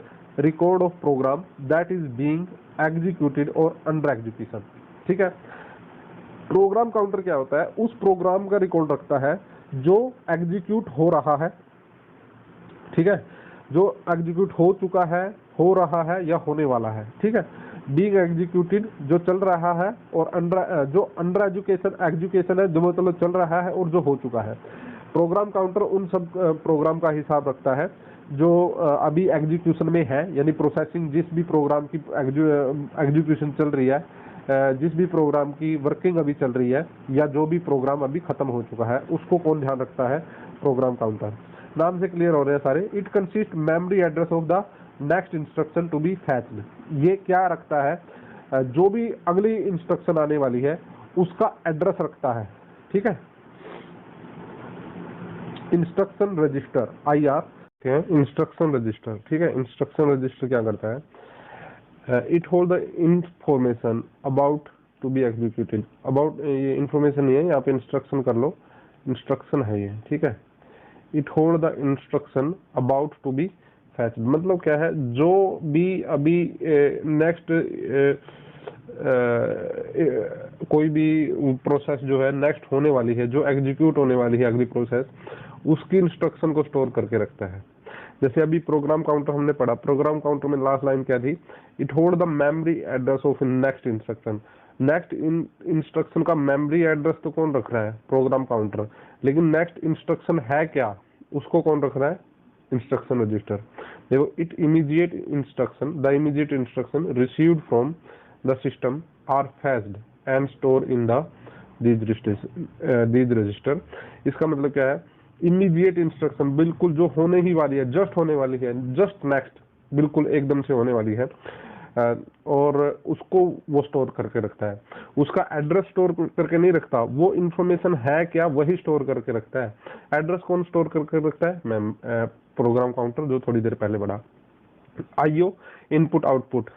record of program that is being executed और अंडर एग्जीक्यूशन। ठीक है, प्रोग्राम काउंटर क्या होता है, उस प्रोग्राम का रिकॉर्ड रखता है जो एग्जीक्यूट हो रहा है। ठीक है, जो एग्जीक्यूट हो चुका है, हो रहा है या होने वाला है। ठीक है, बीइंग एग्जीक्यूटेड जो चल रहा है, और जो अंडर एग्जीक्यूशन है जो मतलब चल रहा है और जो हो चुका है। प्रोग्राम काउंटर उन सब प्रोग्राम का हिसाब रखता है जो अभी एग्जीक्यूशन में है, यानी प्रोसेसिंग जिस भी प्रोग्राम की एग्जीक्यूशन चल रही है, जिस भी प्रोग्राम की वर्किंग अभी चल रही है, या जो भी प्रोग्राम अभी खत्म हो चुका है, उसको कौन ध्यान रखता है, प्रोग्राम काउंटर। नाम से क्लियर हो रहे हैं सारे। It consist memory address of the next instruction to be fetched. ये क्या रखता है, जो भी अगली इंस्ट्रक्शन आने वाली है उसका एड्रेस रखता है। ठीक है, इंस्ट्रक्शन रजिस्टर IR है, इंस्ट्रक्शन रजिस्टर, ठीक है। इंस्ट्रक्शन रजिस्टर क्या करता है, it hold the information about to be executed. About ये इंफॉर्मेशन नहीं है, यहाँ पे इंस्ट्रक्शन कर लो, इंस्ट्रक्शन है ये, ठीक है। It hold the instruction about to be fetch, मतलब क्या है, जो भी अभी नेक्स्ट कोई भी प्रोसेस जो है नेक्स्ट होने वाली है, जो एग्जीक्यूट होने वाली है अगली प्रोसेस, उसकी इंस्ट्रक्शन को स्टोर करके रखता है। जैसे अभी प्रोग्राम काउंटर हमने पढ़ा, प्रोग्राम काउंटर में लास्ट लाइन क्या थी, it hold the memory address of next instruction. Next instruction का मेमोरी एड्रेस तो कौन रख रहा है, प्रोग्राम काउंटर, लेकिन नेक्स्ट इंस्ट्रक्शन है क्या, उसको कौन रख रहा है, इंस्ट्रक्शन रजिस्टर। देखो, it immediate instruction, the immediate instruction received from the system are fetched and store in the these register. इसका मतलब क्या है, इमीडिएट इंस्ट्रक्शन, बिल्कुल जो होने ही वाली है, जस्ट होने वाली है, जस्ट नेक्स्ट, बिल्कुल एकदम से होने वाली है, और उसको वो स्टोर करके रखता है। उसका एड्रेस स्टोर करके नहीं रखता, वो इंफॉर्मेशन है क्या वही स्टोर करके रखता है। एड्रेस कौन स्टोर करके रखता है, मैम प्रोग्राम काउंटर, जो थोड़ी देर पहले बढ़ा। IO इनपुट आउटपुट,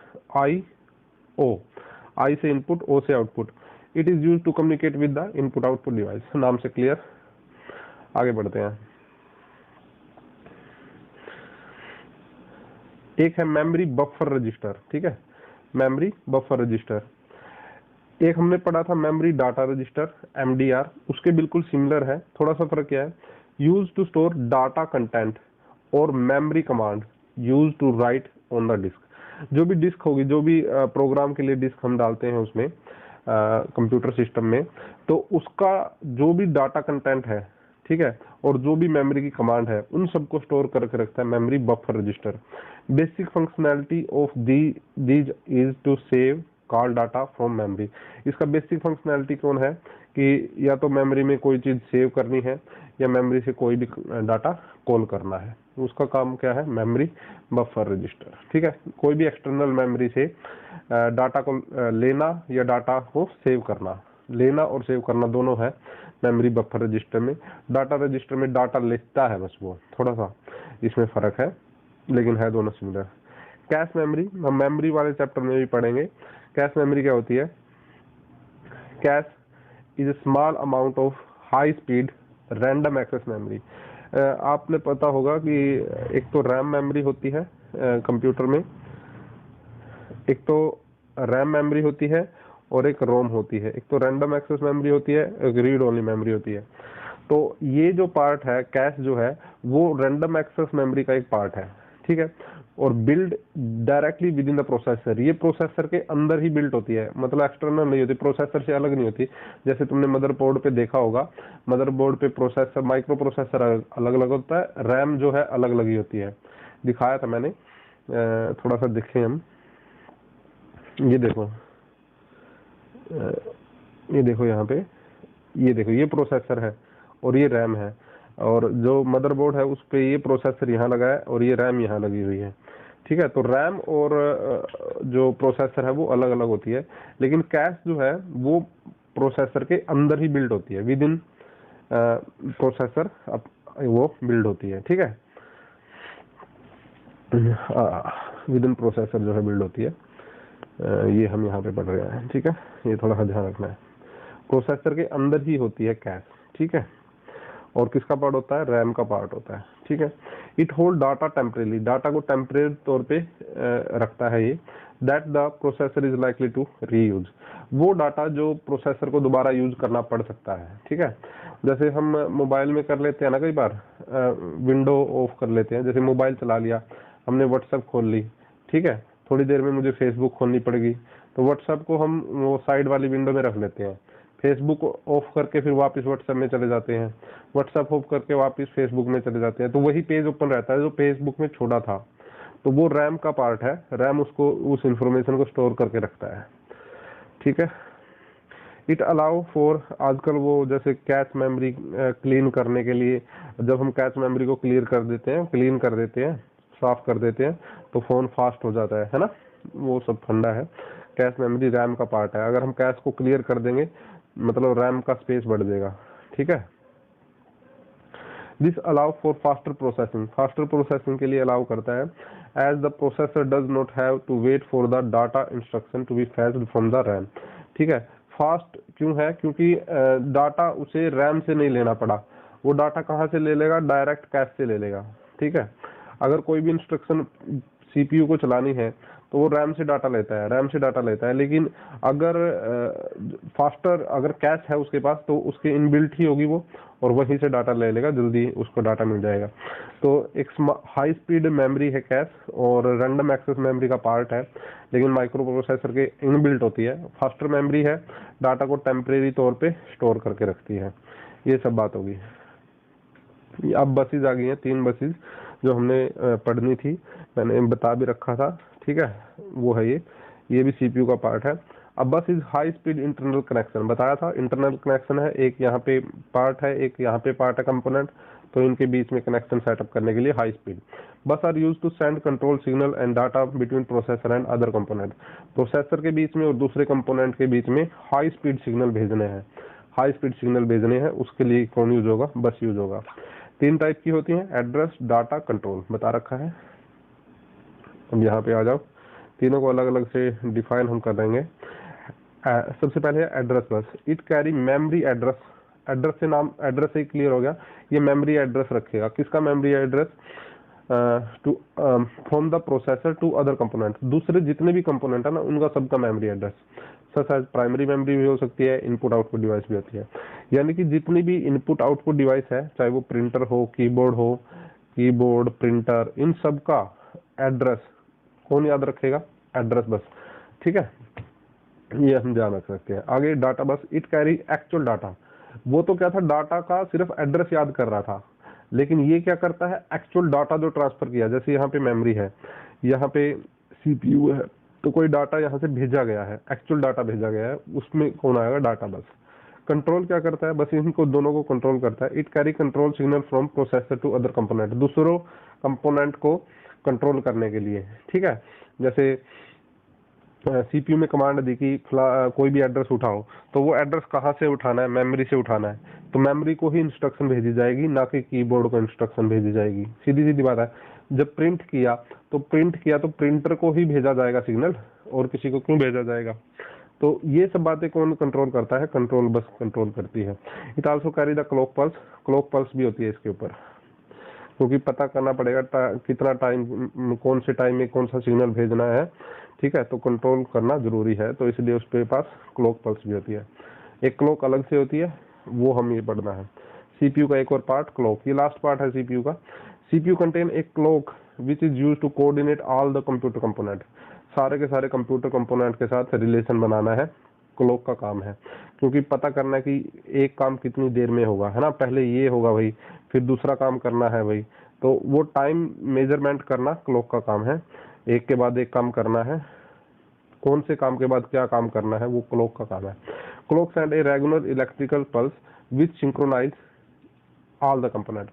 I से इनपुट, O से output. It is use to communicate with the input output device. नाम से क्लियर, आगे बढ़ते हैं। एक है मेमोरी बफर रजिस्टर, ठीक है, मेमोरी बफर रजिस्टर। एक हमने पढ़ा था मेमोरी डाटा रजिस्टर, MDR, उसके बिल्कुल सिमिलर है, थोड़ा सा फर्क क्या है, use to store data content और memory command use to write on the disk. जो भी डिस्क होगी, जो भी प्रोग्राम के लिए डिस्क हम डालते हैं उसमें कंप्यूटर सिस्टम में, तो उसका जो भी डाटा कंटेंट है, ठीक है, और जो भी मेमोरी की कमांड है, उन सबको स्टोर करके रखता है memory buffer register. Basic functionality of these is to save call data from memory. इसका बेसिक फंक्शनैलिटी कौन है कि या तो मेमोरी में कोई चीज सेव करनी है या मेमोरी से कोई भी डाटा कॉल करना है, उसका काम क्या है, मेमोरी बफर रजिस्टर, ठीक है। कोई भी एक्सटर्नल मेमोरी से डाटा को लेना या डाटा को सेव करना, लेना और सेव करना दोनों है मेमोरी बफर रजिस्टर में। डाटा रजिस्टर में डाटा लिखता है बस, वो थोड़ा सा इसमें फर्क है, लेकिन है दोनों सिमिलर। कैश मेमोरी हम मेमोरी वाले चैप्टर में भी पढ़ेंगे। कैश मेमोरी क्या होती है, cache is a small amount of high speed random access memory. आपने पता होगा कि एक तो रैम मेमोरी होती है कंप्यूटर में, एक तो रैम मेमोरी होती है और एक रोम होती है। एक तो रैंडम एक्सेस मेमोरी होती है, एक रीड ओनली मेमोरी होती है। तो ये जो पार्ट है कैश जो है, वो रैंडम एक्सेस मेमोरी का एक पार्ट है, ठीक है, और build directly with in the processor. ये प्रोसेसर के अंदर ही बिल्ड होती है, मतलब एक्सटर्नल नहीं होती, प्रोसेसर से अलग नहीं होती। जैसे तुमने मदरबोर्ड पे देखा होगा, मदरबोर्ड पे प्रोसेसर, माइक्रो प्रोसेसर अलग अलग होता है, रैम जो है अलग अलग ही होती है। दिखाया था मैंने, थोड़ा सा देखें हम, ये देखो, ये देखो यहाँ पे, ये देखो, ये प्रोसेसर है और ये रैम है, और जो मदरबोर्ड है उस पे ये प्रोसेसर यहाँ लगा है और ये रैम यहाँ लगी हुई है, ठीक है। तो रैम और जो प्रोसेसर है वो अलग अलग होती है, लेकिन कैश जो है वो प्रोसेसर के अंदर ही बिल्ड होती है, विद इन प्रोसेसर वो बिल्ड होती है, ठीक है, विद इन प्रोसेसर जो है बिल्ड होती है। ये हम यहाँ पे पढ़ रहे हैं, ठीक है, ये थोड़ा सा ध्यान रखना है। प्रोसेसर के अंदर ही होती है कैश, ठीक है, और किसका पार्ट होता है, रैम का पार्ट होता है, ठीक है। It hold data temporary, data को टेम्परेरी तौर पे रखता है ये। That the processor is likely to reuse, वो डाटा जो प्रोसेसर को दोबारा यूज करना पड़ सकता है, ठीक है। जैसे हम मोबाइल में कर लेते हैं ना, कई बार विंडो ऑफ कर लेते हैं, जैसे मोबाइल चला लिया हमने, व्हाट्सएप खोल ली, ठीक है, थोड़ी देर में मुझे फेसबुक खोलनी पड़ेगी, तो व्हाट्सएप को हम वो साइड वाली विंडो में रख लेते हैं, फेसबुक ऑफ करके फिर वापस व्हाट्सएप में चले जाते हैं, व्हाट्सएप ऑफ करके वापस फेसबुक में चले जाते हैं, तो वही पेज ओपन रहता है जो फेसबुक में छोड़ा था। तो वो रैम का पार्ट है, रैम उसको, उस इंफॉर्मेशन को स्टोर करके रखता है, ठीक है। इट अलाउ फॉर, आजकल वो जैसे कैश मेमोरी क्लीन करने के लिए, जब हम कैश मेमोरी को क्लियर कर देते हैं, क्लीन कर देते हैं, साफ कर देते हैं, तो फोन फास्ट हो जाता है ना, वो सब फंडा है। कैश मेमोरी रैम का पार्ट है, अगर हम कैश को क्लियर कर देंगे मतलब रैम का स्पेस बढ़ जाएगा, ठीक है। This allow for faster processing, faster processing के लिए अलाउ करता है। As the processor does not have to wait for the data instruction to be fetched from the RAM. ठीक है, फास्ट क्यों है, क्योंकि डाटा उसे रैम से नहीं लेना पड़ा, वो डाटा कहाँ से ले लेगा, डायरेक्ट कैश से ले लेगा। ठीक है, अगर कोई भी इंस्ट्रक्शन सीपीयू को चलानी है तो वो रैम से डाटा लेता है, रैम से डाटा लेता है, लेकिन अगर फास्टर अगर कैश है उसके पास तो उसके इनबिल्ट ही होगी वो, और वहीं से डाटा ले लेगा, जल्दी उसको डाटा मिल जाएगा। तो एक हाई स्पीड मेमोरी है कैश, और रैंडम एक्सेस मेमोरी का पार्ट है, लेकिन माइक्रो प्रोसेसर के इनबिल्ट होती है। फास्टर मेमोरी है, डाटा को टेम्परेरी तौर पे स्टोर करके रखती है। ये सब बात होगी। अब बसेज आ गई हैं, 3 बसेज जो हमने पढ़नी थी, मैंने बता भी रखा था। ठीक है, वो है ये भी सीपीयू का पार्ट है। अब बस is high speed internal connection, बताया था इंटरनल कनेक्शन है, एक यहाँ पे पार्ट है, एक यहाँ पे पार्ट है कंपोनेंट, तो इनके बीच में कनेक्शन सेटअप करने के लिए high speed. Bus are use to send control signal and data between processor and other component, processor के बीच में और दूसरे कंपोनेंट के बीच में हाई स्पीड सिग्नल भेजने हैं, हाई स्पीड सिग्नल भेजने हैं, उसके लिए कौन यूज होगा, बस यूज होगा। 3 टाइप की होती हैं, एड्रेस, डाटा, कंट्रोल, बता रखा है। अब यहाँ पे आ जाओ, तीनों को अलग अलग से डिफाइन हम कर देंगे। सबसे पहले है address bus, it carry memory address, address से नाम, एड्रेस से क्लियर हो गया, ये मेमोरी एड्रेस रखेगा। किसका memory address, to from the processor to other component, दूसरे जितने भी कंपोनेंट है ना उनका सबका memory address, such as primary memory भी हो सकती है, इनपुट आउटपुट डिवाइस भी होती है, यानी कि जितनी भी इनपुट आउटपुट डिवाइस है, चाहे वो प्रिंटर हो, कीबोर्ड प्रिंटर, इन सब का एड्रेस कौन याद रखेगा, एड्रेस बस। ठीक है, ये हम ध्यान रख सकते हैं। आगे डाटा बस, इट कैरी एक्चुअल डाटा, वो तो क्या था, डाटा का सिर्फ एड्रेस याद कर रहा था, लेकिन ये क्या करता है, एक्चुअल डाटा जो ट्रांसफर किया, जैसे यहाँ पे मेमोरी है, यहाँ पे सीपीयू है, तो कोई डाटा यहाँ से भेजा गया है, एक्चुअल डाटा भेजा गया है, उसमें कौन आएगा, डाटा बस। कंट्रोल क्या करता है, बस इनको दोनों को कंट्रोल करता है। It carry control signal from processor to other component, दूसरों कंपोनेंट को कंट्रोल करने के लिए। ठीक है, जैसे सीपीयू में कमांड दी कि कोई भी एड्रेस उठाओ, तो वो एड्रेस कहाँ से उठाना है, मेमोरी से उठाना है, तो मेमोरी को ही इंस्ट्रक्शन भेजी जाएगी, ना कि कीबोर्ड को इंस्ट्रक्शन भेजी जाएगी। सीधी सीधी बात है। जब प्रिंट किया तो प्रिंटर को ही भेजा जाएगा सिग्नल, और किसी को क्यों भेजा जाएगा। तो ये सब बातें कौन कंट्रोल करता है, कंट्रोल बस कंट्रोल करती है। It also carry the clock pulse, clock pulse भी होती है इसके ऊपर, क्योंकि पता करना पड़ेगा कितना टाइम, कौन से टाइम में कौन सा सिग्नल भेजना है। ठीक है, तो कंट्रोल करना जरूरी है, तो इसलिए उसके पास क्लॉक पल्स भी होती है। एक क्लॉक अलग से होती है, वो हम ये पढ़ना है। सीपीयू का एक और पार्ट क्लॉक, ये लास्ट पार्ट है सीपीयू का। सीपीयू कंटेन एक clock which is use to coordinate all the computer component, सारे के सारे कंप्यूटर कंपोनेंट के साथ रिलेशन बनाना है, क्लॉक का काम है, क्योंकि पता करना है कि एक काम कितनी देर में होगा, है ना, पहले ये होगा भाई, फिर दूसरा काम करना है भाई, तो वो टाइम मेजरमेंट करना क्लॉक का काम है। एक के बाद एक काम करना है, कौन से काम के बाद क्या काम करना है, वो क्लॉक का काम है। Clock send a regular electrical pulse which synchronize all the component,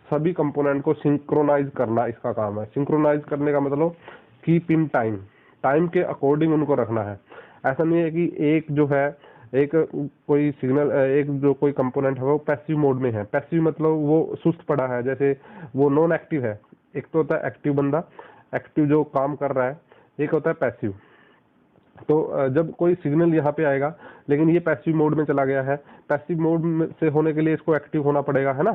सभी कंपोनेंट को सिंक्रोनाइज करना इसका काम है। सिंक्रोनाइज करने का मतलब कीप इन टाइम, टाइम के अकॉर्डिंग उनको रखना है। ऐसा नहीं है कि एक जो है, एक कोई सिग्नल, एक जो कोई कंपोनेंट है वो पैसिव मोड में है, पैसिव मतलब वो सुस्त पड़ा है, जैसे वो नॉन एक्टिव है। एक तो होता है एक्टिव बंदा, एक्टिव जो काम कर रहा है, एक होता है पैसिव। तो जब कोई सिग्नल यहाँ पे आएगा, लेकिन ये पैसिव मोड में चला गया है, पैसिव मोड से होने के लिए इसको एक्टिव होना पड़ेगा, है ना।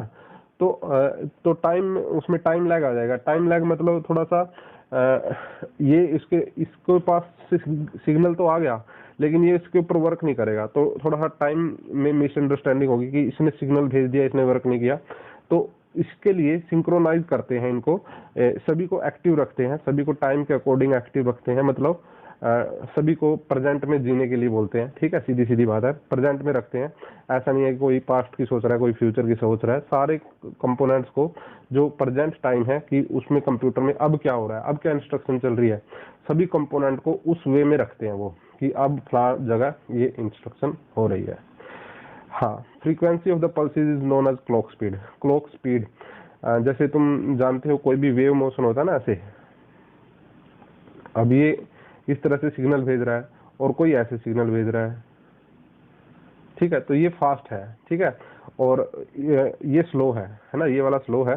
तो टाइम, उसमें टाइम लैग आ जाएगा। टाइम लैग मतलब थोड़ा सा ये इसके पास सिग्नल तो आ गया, लेकिन ये इसके ऊपर वर्क नहीं करेगा, तो थोड़ा सा टाइम में मिसअंडरस्टैंडिंग होगी कि इसने सिग्नल भेज दिया, इसने वर्क नहीं किया। तो इसके लिए सिंक्रोनाइज करते हैं इनको, सभी को एक्टिव रखते हैं, सभी को टाइम के अकॉर्डिंग एक्टिव रखते हैं, मतलब सभी को प्रेजेंट में जीने के लिए बोलते हैं। ठीक है, सीधी सीधी बात है, प्रेजेंट में रखते हैं। ऐसा नहीं है कि कोई पास्ट की सोच रहा है, कोई फ्यूचर की सोच रहा है। सारे कंपोनेंट्स को जो प्रेजेंट टाइम है कि उसमें कंप्यूटर में अब क्या हो रहा है, अब क्या इंस्ट्रक्शन चल रही है, सभी कंपोनेंट को उस वे में रखते हैं वो, कि अब फला जगह ये इंस्ट्रक्शन हो रही है। हाँ, frequency of the pulses is known as clock speed. Clock speed, जैसे तुम जानते हो कोई भी वेव मोशन होता है ना, ऐसे अब ये इस तरह से सिग्नल भेज रहा है और कोई ऐसे सिग्नल भेज रहा है। ठीक है, तो ये फास्ट है। ठीक है, और ये स्लो है ना, ये वाला स्लो है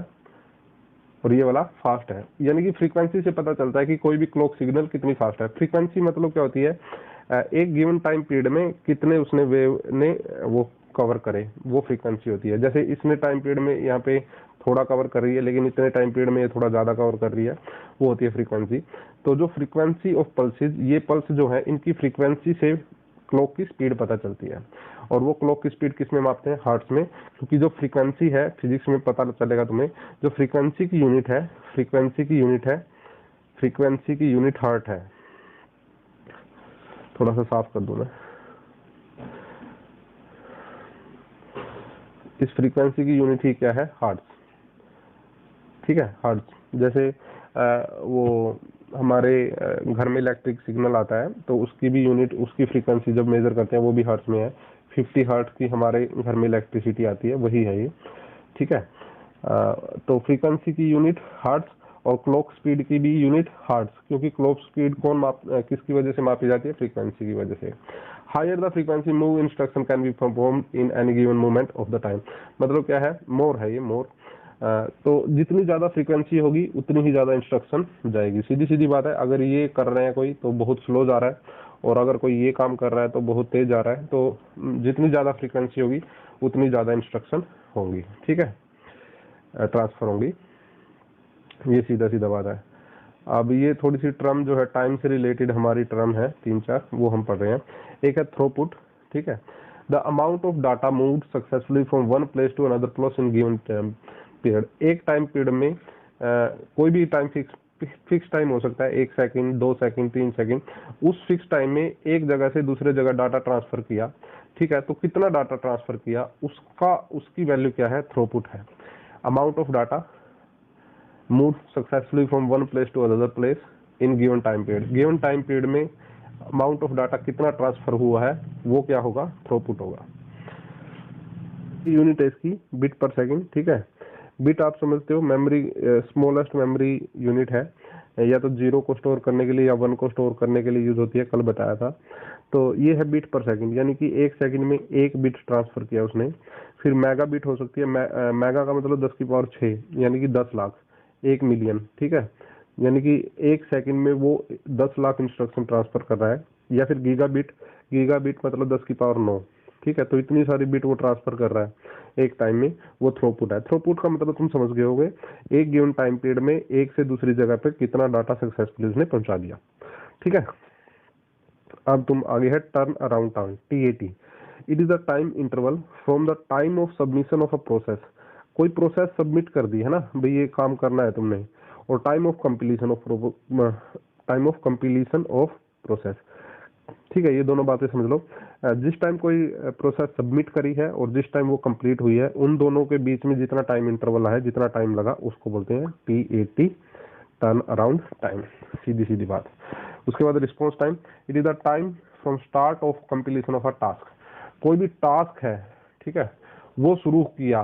और ये वाला फास्ट है। यानी कि फ्रीक्वेंसी से पता चलता है कि कोई भी क्लॉक सिग्नल कितनी फास्ट है। फ्रीक्वेंसी मतलब क्या होती है, एक गिवन टाइम पीरियड में कितने उसने वेव ने वो कवर करे, वो फ्रीक्वेंसी होती है। जैसे इसने टाइम पीरियड में यहाँ पे थोड़ा कवर कर रही है, लेकिन इतने टाइम पीरियड में ये थोड़ा ज्यादा कवर कर रही है, वो होती है फ्रीक्वेंसी। तो जो फ्रीक्वेंसी ऑफ पल्सेज, ये पल्स जो है इनकी फ्रीक्वेंसी से क्लॉक की स्पीड पता चलती है। और वो क्लॉक की स्पीड किस में मापते हैं, हर्ट्ज में, क्योंकि जो फ्रीक्वेंसी है, फिजिक्स में पता चलेगा तुम्हें, जो फ्रीक्वेंसी की यूनिट है, फ्रीक्वेंसी की यूनिट हर्ट है। थोड़ा सा साफ कर दूं मैं। इस फ्रीक्वेंसी की यूनिट ही क्या है, हर्ट्ज। ठीक है, हर्ट्ज। जैसे वो हमारे घर में इलेक्ट्रिक सिग्नल आता है तो उसकी भी यूनिट, उसकी फ्रीक्वेंसी जब मेजर करते हैं वो भी हर्ट्ज में है। 50 हर्ट्ज की हमारे घर में इलेक्ट्रिसिटी आती है, वही है ये। ठीक है, तो फ्रीक्वेंसी की यूनिट हर्ट्ज और क्लॉक स्पीड की भी यूनिट हर्ट्ज, क्योंकि क्लॉक स्पीड किसकी वजह से मापी जाती है, फ्रीक्वेंसी की वजह से। Higher the frequency more instruction can be performed in any given moment of the time. मतलब क्या है, मोर है ये, मोर। तो जितनी ज्यादा फ्रीक्वेंसी होगी उतनी ही ज्यादा इंस्ट्रक्शन जाएगी। सीधी सीधी बात है, अगर ये कर रहे हैं कोई तो बहुत स्लो जा रहा है, और अगर कोई ये काम कर रहा है तो बहुत तेज जा रहा है। तो जितनी ज्यादा फ्रीक्वेंसी होगी उतनी ज्यादा इंस्ट्रक्शन होंगी। ठीक है, ट्रांसफर होंगी, ये सीधा सीधा बात है। अब ये थोड़ी सी टर्म जो है टाइम से रिलेटेड हमारी टर्म है 3-4, वो हम पढ़ रहे हैं। एक है थ्रूपुट। ठीक है, the amount of data moved successfully from one place to another place in given period. एक टाइम पीरियड में कोई भी टाइम फिक्स टाइम हो सकता है, 1 सेकंड, 2 सेकंड, 3 सेकंड। उस फिक्स टाइम में एक जगह से दूसरे जगह डाटा ट्रांसफर किया। ठीक है, तो कितना डाटा ट्रांसफर किया उसकी वैल्यू क्या है, थ्रूपुट है। Amount of data moved successfully from one place to another place in given time period। given time period में अमाउंट ऑफ डाटा कितना ट्रांसफर हुआ है वो क्या होगा, थ्रूपुट होगा। यूनिट है इसकी बिट पर सेकंड। ठीक है, बिट आप समझते हो मेमोरी, स्मॉलेस्ट मेमोरी यूनिट है, या तो 0 को स्टोर करने के लिए या 1 को स्टोर करने के लिए यूज होती है, कल बताया था। तो ये है बिट पर सेकंड, यानी कि 1 सेकंड में 1 बिट ट्रांसफर किया उसने। फिर मेगा बिट हो सकती है, मेगा का मतलब 10 की पावर 6, यानी कि 10 लाख, 1 मिलियन। ठीक है, यानी कि 1 सेकंड में वो 10 लाख इंस्ट्रक्शन ट्रांसफर कर रहा है। या फिर गीगा बिट मतलब 10 की पावर 9। ठीक है, तो इतनी सारी बिट वो ट्रांसफर कर रहा है एक टाइम में, वो थ्रूपुट है। थ्रूपुट का मतलब तुम समझ गए होगे, एक गिवन टाइम पीरियड में एक से दूसरी जगह पे कितना डाटा सक्सेसफुली उसने पहुंचा दिया। ठीक है, अब तुम आगे है turn around time, TAT। It is the time interval from the time of submission of a process. कोई प्रोसेस सबमिट कर दी है ना भाई, ये काम करना है तुमने, और time of completion of process. ठीक है, ये दोनों बातें समझ लो। जिस टाइम कोई प्रोसेस सबमिट करी है और जिस टाइम वो कंप्लीट हुई है, उन दोनों के बीच में जितना टाइम इंटरवल है, जितना टाइम लगा, उसको बोलते हैं TAT, टर्न अराउंड टाइम। सीधी सीधी बात। उसके बाद response time, it is the time from start of completion of a task. कोई भी टास्क है, ठीक है, वो शुरू किया,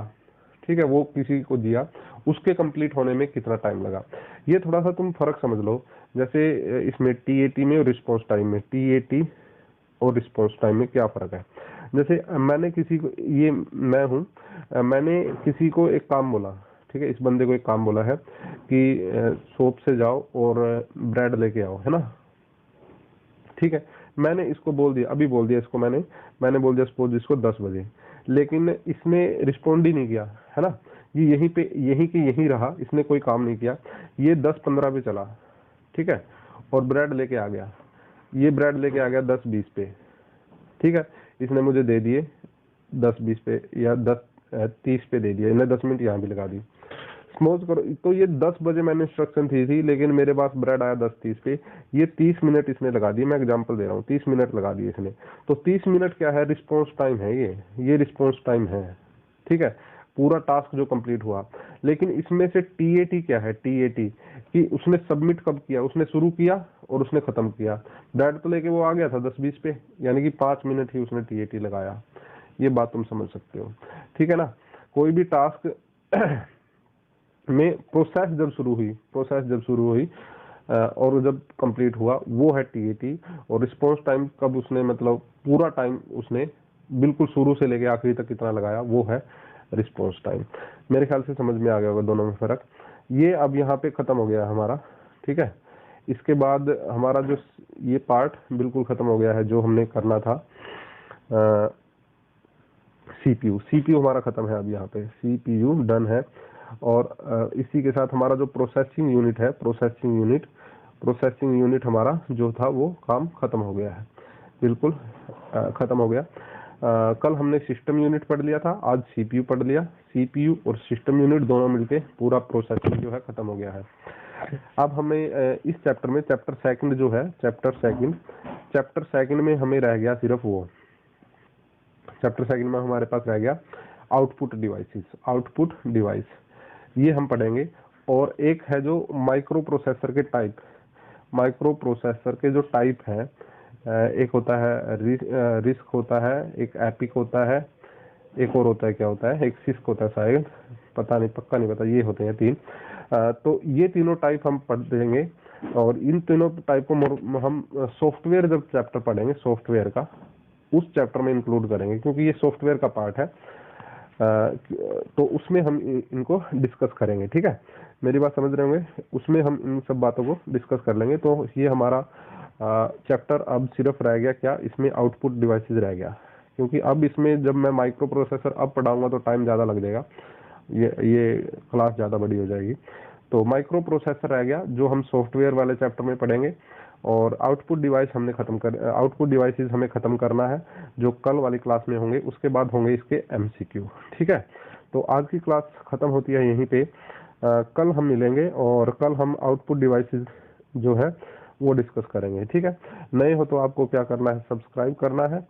ठीक है, वो किसी को दिया, उसके कंप्लीट होने में कितना टाइम लगा। ये थोड़ा सा तुम फर्क समझ लो। जैसे इसमें TAT में और रिस्पॉन्स टाइम में, TAT और रिस्पॉन्स टाइम में क्या फर्क है। जैसे मैंने किसी को, ये मैं हूं, मैंने किसी को एक काम बोला, ठीक है, इस बंदे को एक काम बोला है कि शॉप से जाओ और ब्रेड लेके आओ, है ना। ठीक है, मैंने इसको बोल दिया, अभी बोल दिया इसको, मैंने बोल दिया सपोज इसको 10 बजे, लेकिन इसने रिस्पॉन्ड ही नहीं किया, है ना। ये यहीं पे यहीं के यहीं रहा, इसने कोई काम नहीं किया। ये 10-15 पे चला, ठीक है, और ब्रेड लेके आ गया। ये ब्रेड लेके आ गया 10-20 पे, ठीक है, इसने मुझे दे दिए 10-20 पे या 10-30 पे दे दिया, इन्हें 10 मिनट यहाँ भी लगा दी। सपोज करो, तो ये 10 बजे मैंने इंस्ट्रक्शन थी, लेकिन मेरे पास ब्रेड आया 10:30 पे, ये 30 मिनट इसने लगा दिए। मैं एग्जांपल दे रहा हूँ, 30 मिनट लगा दिए इसने। तो 30 मिनट क्या है, रिस्पॉन्स टाइम है ये रिस्पॉन्स टाइम है। ठीक है, पूरा टास्क जो कंप्लीट हुआ। लेकिन इसमें से TAT क्या है, TAT कि उसने सबमिट कब किया, उसने शुरू किया और उसने खत्म किया। ब्रेड तो लेके वो आ गया था 10-20 पे, यानी कि 5 मिनट ही उसने TAT लगाया। ये बात तुम समझ सकते हो, ठीक है ना। कोई भी टास्क में प्रोसेस जब शुरू हुई और जब कंप्लीट हुआ, वो है TAT। और रिस्पॉन्स टाइम कब उसने, मतलब पूरा टाइम उसने बिल्कुल शुरू से लेके आखिरी तक कितना लगाया, वो है रिस्पॉन्स टाइम। मेरे ख्याल से समझ में आ गया होगा दोनों में फर्क। ये अब यहाँ पे खत्म हो गया हमारा, ठीक है। इसके बाद हमारा जो ये पार्ट बिल्कुल खत्म हो गया है, जो हमने करना था सीपीयू। सीपीयू हमारा खत्म है अब यहाँ पे, सीपीयू डन है। और इसी के साथ हमारा जो प्रोसेसिंग यूनिट है, प्रोसेसिंग यूनिट हमारा जो था वो काम खत्म हो गया है, बिल्कुल खत्म हो गया। कल हमने सिस्टम यूनिट पढ़ लिया था, आज सीपीयू पढ़ लिया। सीपीयू और सिस्टम यूनिट दोनों मिलके पूरा प्रोसेसिंग जो है खत्म हो गया है। अब हमें इस चैप्टर में, चैप्टर सेकंड जो है, चैप्टर सेकंड में हमें रह गया सिर्फ वो, चैप्टर सेकंड में हमारे पास रह गया आउटपुट डिवाइसेस, आउटपुट डिवाइस, ये हम पढ़ेंगे। और एक है जो माइक्रो प्रोसेसर के टाइप, माइक्रो प्रोसेसर के जो टाइप है, एक होता है रिस्क होता है, एक एपिक होता है, एक और होता है, क्या होता है, एक सिस्क होता है शायद, पता नहीं, पक्का नहीं पता, ये होते हैं 3। तो ये तीनों टाइप हम पढ़ देंगे। और इन तीनों टाइप को हम सॉफ्टवेयर जब चैप्टर पढ़ेंगे, सॉफ्टवेयर का, उस चैप्टर में इंक्लूड करेंगे, क्योंकि ये सॉफ्टवेयर का पार्ट है। तो उसमें हम इनको डिस्कस करेंगे, ठीक है। मेरी बात समझ रहे होंगे, उसमें हम इन सब बातों को डिस्कस कर लेंगे। तो ये हमारा चैप्टर अब सिर्फ रह गया क्या, इसमें आउटपुट डिवाइसेस रह गया। क्योंकि अब इसमें जब मैं माइक्रो प्रोसेसर अब पढ़ाऊंगा तो टाइम ज़्यादा लग जाएगा, ये क्लास ज़्यादा बड़ी हो जाएगी। तो माइक्रो प्रोसेसर रह गया, जो हम सॉफ्टवेयर वाले चैप्टर में पढ़ेंगे। और आउटपुट डिवाइसेस हमें खत्म करना है, जो कल वाली क्लास में होंगे। उसके बाद होंगे इसके एमसीक्यू, ठीक है। तो आज की क्लास खत्म होती है यहीं पे। कल हम मिलेंगे और कल हम आउटपुट डिवाइसेस जो है वो डिस्कस करेंगे, ठीक है। नए हो तो आपको क्या करना है, सब्सक्राइब करना है,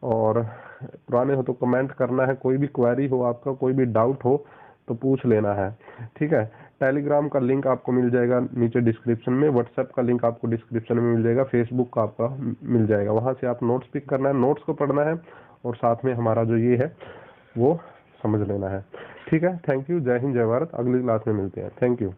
और पुराने हो तो कमेंट करना है। कोई भी क्वेरी हो आपका, कोई भी डाउट हो तो पूछ लेना है, ठीक है। टेलीग्राम का लिंक आपको मिल जाएगा नीचे डिस्क्रिप्शन में, व्हाट्सएप का लिंक आपको डिस्क्रिप्शन में मिल जाएगा, फेसबुक का आपका मिल जाएगा। वहां से आप नोट्स पिक करना है, नोट्स को पढ़ना है, और साथ में हमारा जो ये है वो समझ लेना है, ठीक है। थैंक यू, जय हिंद, जय भारत। अगली क्लास में मिलते हैं, थैंक यू।